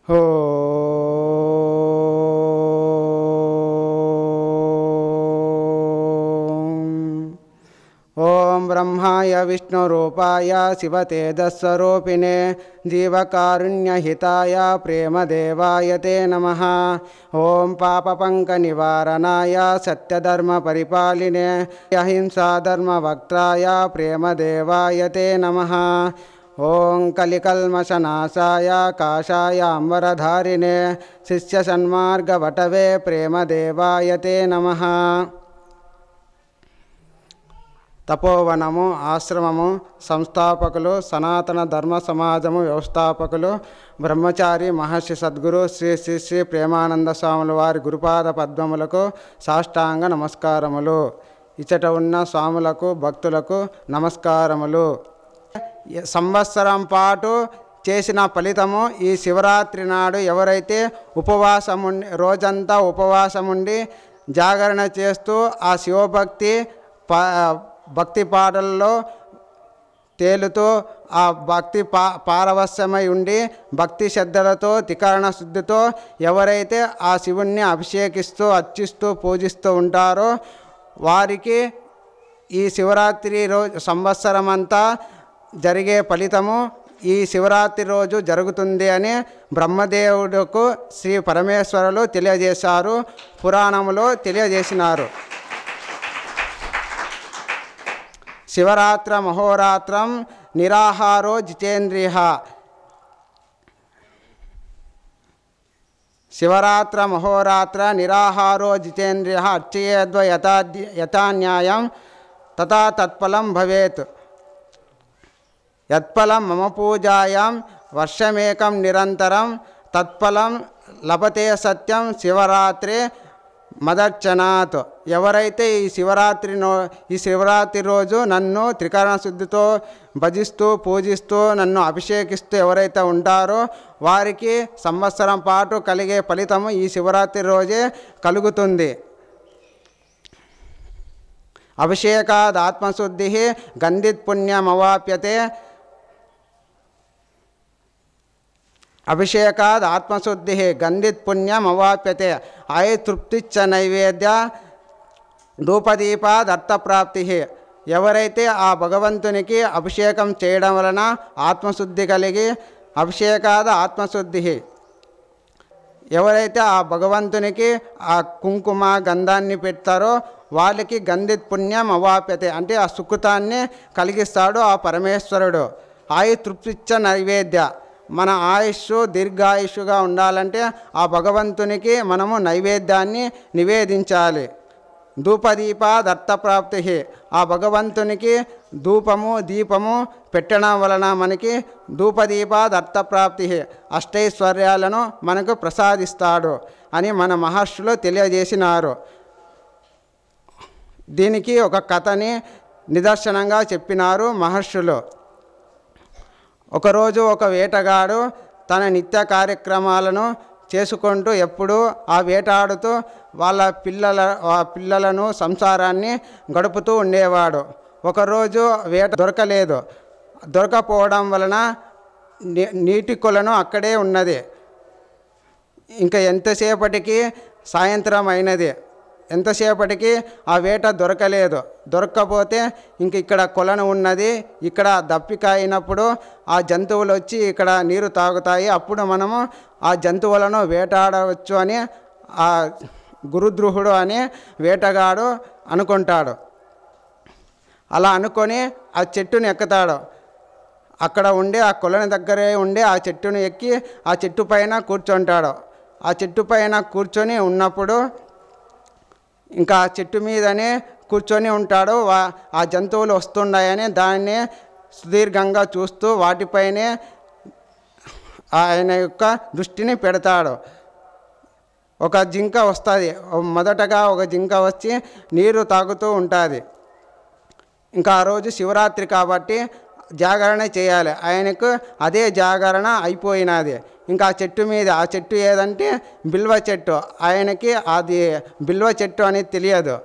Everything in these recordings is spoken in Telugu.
ఓం బ్రహ్మాయ విష్ణురూపాయ శివతేజస్వరూపిణే జీవకారుణ్యహితాయ ప్రేమదేవాయ తే నమః. ఓం పాపపంకనివారణాయ సత్యధర్మపరిపాలినే అహింసాధర్మవక్త్రాయ ప్రేమదేవాయ తే నమః. ఓం కలికల్మషనాశాయ కాషాయ అంబరధారిణే శిష్యసన్మార్గవటవే ప్రేమదేవాయ తే నమః. తపోవనము ఆశ్రమము సంస్థాపకులు సనాతన ధర్మ సమాజము వ్యవస్థాపకులు బ్రహ్మచారి మహర్షి సద్గురు శ్రీ శ్రీ శ్రీ ప్రేమానంద స్వాముల వారి గురుపాద పద్మములకు సాష్టాంగ నమస్కారములు. ఇచ్చట ఉన్న స్వాములకు భక్తులకు నమస్కారములు. సంవత్సరం పాటు చేసిన ఫలితము ఈ శివరాత్రి నాడు ఎవరైతే ఉపవాసముండి రోజంతా ఉపవాసముండి జాగరణ చేస్తూ ఆ శివభక్తి భక్తి పాటల్లో తేలుతూ ఆ భక్తి పారవశ్యమై ఉండి భక్తి శ్రద్ధలతో త్రికరణ శుద్ధితో ఎవరైతే ఆ శివుణ్ణి అభిషేకిస్తూ అర్చిస్తూ పూజిస్తూ ఉంటారో వారికి ఈ శివరాత్రి రోజు సంవత్సరం అంతా జరిగే ఫలితము ఈ శివరాత్రి రోజు జరుగుతుంది అని బ్రహ్మదేవుడుకు శ్రీ పరమేశ్వరులు తెలియజేశారు, పురాణములో తెలియజేసినారు. శివరాత్ర మహోరాత్రం నిరాహారో జితేంద్రియ. శివరాత్ర మహోరాత్ర నిరాహారో జితేంద్రియ అర్చయేద్వ యథాన్యాయం తథా తత్ఫలం భవేత్. యత్ఫలం మమ పూజాయాం వర్షమేకం నిరంతరం తత్ఫలం లభతే సత్యం శివరాత్రి మదర్చనాత్. ఎవరైతే ఈ శివరాత్రి రోజు నన్ను త్రికరణ శుద్ధితో భజిస్తూ పూజిస్తూ నన్ను అభిషేకిస్తూ ఎవరైతే ఉంటారో వారికి సంవత్సరం పాటు కలిగే ఫలితము ఈ శివరాత్రి రోజే కలుగుతుంది. అభిషేకాద్ ఆత్మశుద్ధి గంధిత్ పుణ్యమవాప్యతే. అభిషేకాద్ ఆత్మశుద్ధి గంధిత్ పుణ్యం అవాప్యతే. ఆయు తృప్తిచ్చ నైవేద్య ధూపదీపాద్ అర్థప్రాప్తి. ఎవరైతే ఆ భగవంతునికి అభిషేకం చేయడం వలన ఆత్మశుద్ధి కలిగి అభిషేకాద ఆత్మశుద్ధి ఎవరైతే ఆ భగవంతునికి ఆ కుంకుమ గంధాన్ని పెడతారో వాళ్ళకి గంధిత్ పుణ్యం అవాప్యతే అంటే ఆ సుకృతాన్ని కలిగిస్తాడు ఆ పరమేశ్వరుడు. ఆయు తృప్తిచ్చ నైవేద్య మన ఆయుష్ దీర్ఘాయుష్గా ఉండాలంటే ఆ భగవంతునికి మనము నైవేద్యాన్ని నివేదించాలి. ధూపదీపాద్ అర్థప్రాప్తి. ఆ భగవంతునికి ధూపము దీపము పెట్టడం వలన మనకి ధూపదీపాద్ అర్థప్రాప్తి అష్టైశ్వర్యాలను మనకు ప్రసాదిస్తాడు అని మన మహర్షులు తెలియజేసినారు. దీనికి ఒక కథని నిదర్శనంగా చెప్పినారు మహర్షులు. ఒకరోజు ఒక వేటగాడు తన నిత్య కార్యక్రమాలను చేసుకుంటూ ఎప్పుడూ ఆ వేటాడుతూ వాళ్ళ పిల్లలను సంసారాన్ని గడుపుతూ ఉండేవాడు. ఒకరోజు వేట దొరకలేదు. దొరకపోవడం వలన నీటి కొలను అక్కడే ఉన్నది. ఇంకా ఎంతసేపటికి సాయంత్రం అయినది. ఎంతసేపటికి ఆ వేట దొరకలేదు. దొరక్కపోతే ఇంక ఇక్కడ కొలను ఉన్నది, ఇక్కడ దప్పిక అయినప్పుడు ఆ జంతువులు వచ్చి ఇక్కడ నీరు తాగుతాయి, అప్పుడు మనము ఆ జంతువులను వేటాడవచ్చు అని ఆ గురుద్రుహుడు అని వేటగాడు అనుకుంటాడు. అలా అనుకొని ఆ చెట్టుని ఎక్కుతాడు. అక్కడ ఉండి ఆ కొలను దగ్గరే ఉండి ఆ చెట్టుని ఎక్కి ఆ చెట్టు పైన కూర్చుంటాడు. ఆ చెట్టు పైన కూర్చొని ఉన్నప్పుడు ఇంకా ఆ చెట్టు మీదనే కూర్చొని ఉంటాడు. ఆ జంతువులు వస్తున్నాయని దాన్ని సుదీర్ఘంగా చూస్తూ వాటిపైనే ఆయన యొక్క దృష్టిని పెడతాడు. ఒక జింక వస్తుంది. మొదటగా ఒక జింక వచ్చి నీరు తాగుతూ ఉంటుంది. ఇంకా ఆ రోజు శివరాత్రి కాబట్టి జాగరణ చేయాలి. ఆయనకు అదే జాగరణ అయిపోయినది. ఇంకా ఆ చెట్టు మీద ఆ చెట్టు ఏదంటే బిల్వ చెట్టు. ఆయనకి అది బిల్వ చెట్టు అనేది తెలియదు.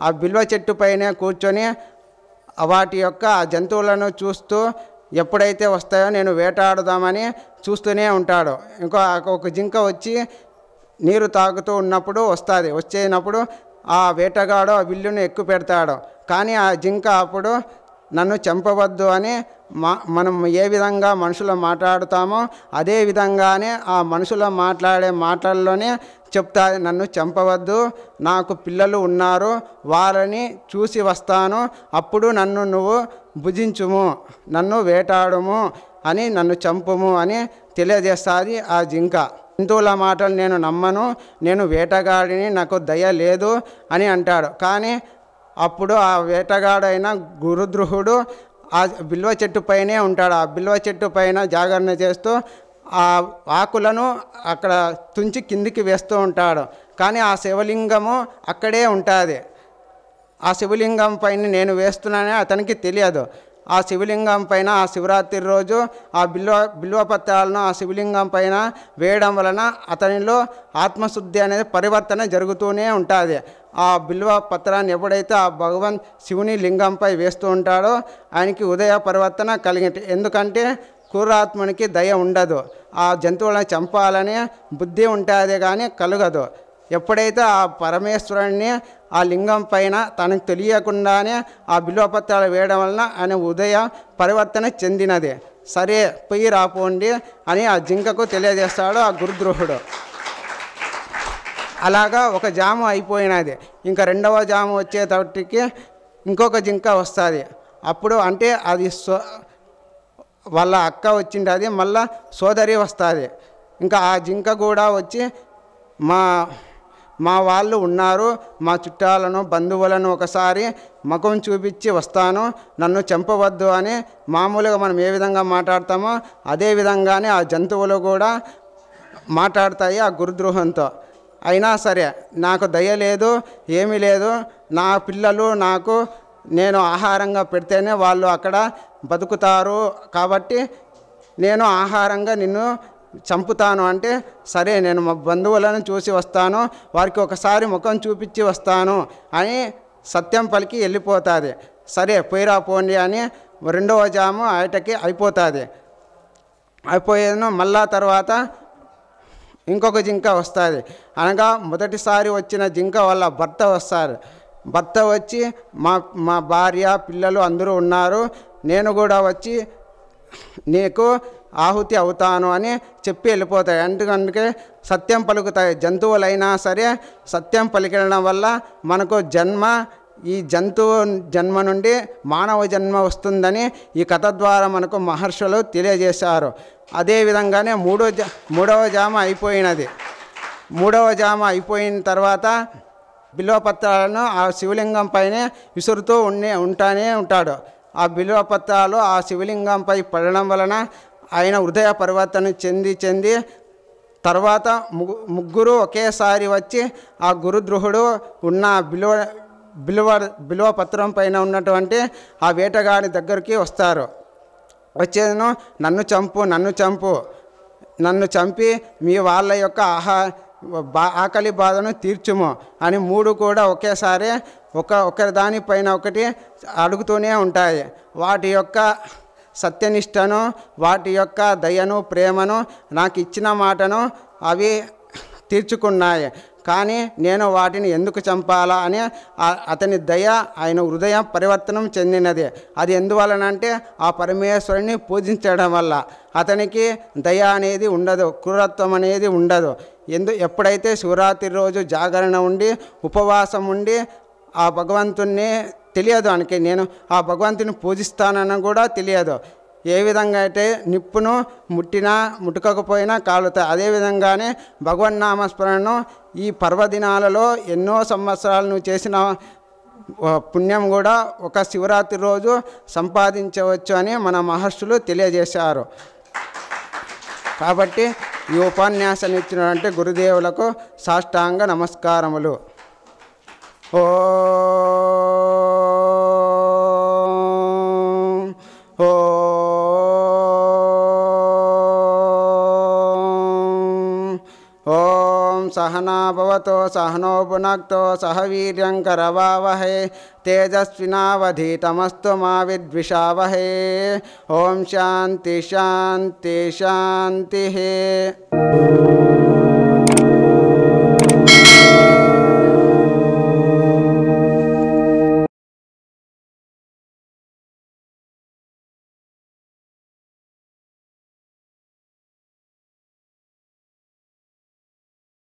ఆ బిల్వ చెట్టు పైన కూర్చొని వాటి యొక్క జంతువులను చూస్తూ ఎప్పుడైతే వస్తాయో నేను వేటాడుదామని చూస్తూనే ఉంటాడు. ఒక జింక వచ్చి నీరు తాగుతూ ఉన్నప్పుడు వస్తుంది. వచ్చేటప్పుడు ఆ వేటగాడు ఆ విల్లును ఎక్కువ పెడతాడు. కానీ ఆ జింక అప్పుడు నన్ను చంపవద్దు అని మనం ఏ విధంగా మనుషులు మాట్లాడుతామో అదే విధంగానే ఆ మనుషులు మాట్లాడే మాటల్లోనే చెప్తాది, నన్ను చంపవద్దు, నాకు పిల్లలు ఉన్నారు, వాళ్ళని చూసి వస్తాను, అప్పుడు నన్ను నువ్వు భుజించుము, నన్ను వేటాడుము అని, నన్ను చంపుము అని తెలియజేస్తుంది ఆ జింక. జంతువుల మాటలు నేను నమ్మను, నేను వేటగాడిని, నాకు దయ లేదు అని అంటాడు. కానీ అప్పుడు ఆ వేటగాడైన గురుద్రుహుడు ఆ బిల్వ చెట్టు పైనే ఉంటాడు. ఆ బిల్వ చెట్టు పైన జాగరణ చేస్తూ ఆ ఆకులను అక్కడ తుంచి కిందికి వేస్తూ ఉంటాడు. కానీ ఆ శివలింగము అక్కడే ఉంటుంది. ఆ శివలింగం పైన నేను వేస్తున్నానని అతనికి తెలియదు. ఆ శివలింగం పైన ఆ శివరాత్రి రోజు ఆ బిల్వపత్రాలను ఆ శివలింగం పైన వేయడం వలన అతనిలో ఆత్మశుద్ధి అనేది పరివర్తన జరుగుతూనే ఉంటుంది. ఆ బిల్వ పత్రాన్ని ఎప్పుడైతే ఆ భగవాన్ శివుని లింగంపై వేస్తూ ఉంటాడో ఆయనకి ఉదయ పరివర్తన కలిగి, ఎందుకంటే క్రూరాత్మనికి దయ ఉండదు, ఆ జంతువులను చంపాలని బుద్ధి ఉంటుంది కానీ కలగదు. ఎప్పుడైతే ఆ పరమేశ్వరుణ్ణి ఆ లింగం పైన తనకు తెలియకుండానే ఆ బిల్వపత్రాలు వేయడం వలన ఆయన ఉదయ పరివర్తన చెందినది. సరే పొయ్యి రాపోండి అని ఆ జింకకు తెలియజేస్తాడు ఆ గురుద్రోహుడు. అలాగా ఒక జాము అయిపోయినది. ఇంకా రెండవ జాము వచ్చేటప్పటికి ఇంకొక జింక వస్తుంది. అప్పుడు అంటే అది వాళ్ళ అక్క వచ్చింది, మళ్ళా సోదరి వస్తుంది. ఇంకా ఆ జింక కూడా వచ్చి మా వాళ్ళు ఉన్నారు, మా చుట్టాలను బంధువులను ఒకసారి ముఖం చూపించి వస్తాను, నన్ను చంపవద్దు అని మామూలుగా మనం ఏ విధంగా మాట్లాడతామో అదే విధంగానే ఆ జంతువులు కూడా మాట్లాడతాయి ఆ గురుద్రోహంతో. అయినా సరే నాకు దయ లేదు, ఏమీ లేదు, నా పిల్లలు నాకు నేను ఆహారంగా పెడితేనే వాళ్ళు అక్కడ బతుకుతారు, కాబట్టి నేను ఆహారంగా నిన్ను చంపుతాను అంటే, సరే నేను మా బంధువులను చూసి వస్తాను, వారికి ఒకసారి ముఖం చూపించి వస్తాను అని సత్యం పలికి వెళ్ళిపోతుంది. సరే పోయిరా పోండి అని రెండవ జాము ఆయటకి అయిపోతుంది. అయిపోయేను మళ్ళా తర్వాత ఇంకొక జింక వస్తుంది. అనగా మొదటిసారి వచ్చిన జింక వాళ్ళ భర్త వస్తారు. భర్త వచ్చి మా భార్య పిల్లలు అందరూ ఉన్నారు, నేను కూడా వచ్చి నీకు ఆహుతి అవుతాను అని చెప్పి వెళ్ళిపోతాయి. అందుకే సత్యం పలుకుతాయి. జంతువులైనా సరే సత్యం పలికడం వల్ల మనకు ఈ జంతువు జన్మ నుండి మానవ జన్మ వస్తుందని ఈ కథ ద్వారా మనకు మహర్షులు తెలియజేశారు. అదేవిధంగానే మూడవ జామ అయిపోయినది. మూడవ జామ అయిపోయిన తర్వాత బిల్వపత్రాలను ఆ శివలింగం పైనే విసురుతూ ఉంటాడు. ఆ బిల్వపత్రాలు ఆ శివలింగంపై పడడం వలన ఆయన హృదయ పరివర్తన చెంది తర్వాత ముగ్గురు ఒకేసారి వచ్చి ఆ గురుద్రోహుడు ఉన్న బిల్వపత్రం పైన ఉన్నటువంటి ఆ వేటగాడి దగ్గరికి వస్తారు. వచ్చేను నన్ను చంపు, నన్ను చంపి మీ వాళ్ళ యొక్క ఆకలి బాధను తీర్చుము అని మూడు కూడా ఒకేసారి ఒకరి దానిపైన ఒకటి అడుగుతూనే ఉంటాయి. వాటి యొక్క సత్యనిష్టను, వాటి యొక్క దయను, ప్రేమను, నాకు ఇచ్చిన మాటను అవి తీర్చుకున్నాయి. కానీ నేను వాటిని ఎందుకు చంపాలా అని అతని దయ ఆయన హృదయం పరివర్తనం చెందినది. అది ఎందువలనంటే ఆ పరమేశ్వరుని పూజించడం వల్ల అతనికి దయ అనేది ఉండదు, క్రూరత్వం అనేది ఉండదు. ఎప్పుడైతే శివరాత్రి రోజు జాగరణ ఉండి ఉపవాసం ఉండి ఆ భగవంతుణ్ణి తెలియదు ఆయనకి, నేను ఆ భగవంతుని పూజిస్తానని కూడా తెలియదు. ఏ విధంగా అయితే నిప్పును ముట్టకపోయినా కాలుతాయి, అదేవిధంగానే భగవన్నామస్మరణను ఈ పర్వదినాలలో ఎన్నో సంవత్సరాలు నువ్వు చేసిన పుణ్యం కూడా ఒక శివరాత్రి రోజు సంపాదించవచ్చు అని మన మహర్షులు తెలియజేశారు. కాబట్టి ఈ ఉపన్యాసం ఇచ్చినటువంటి గురుదేవులకు సాష్టాంగ నమస్కారములు. ఓం सहना भवतु सहनौ भुनक्तु सह वीर्यं करवावहै तेजस्विनावधीतमस्तु मा विद्विषावहै। ओम शांति शांति शांति।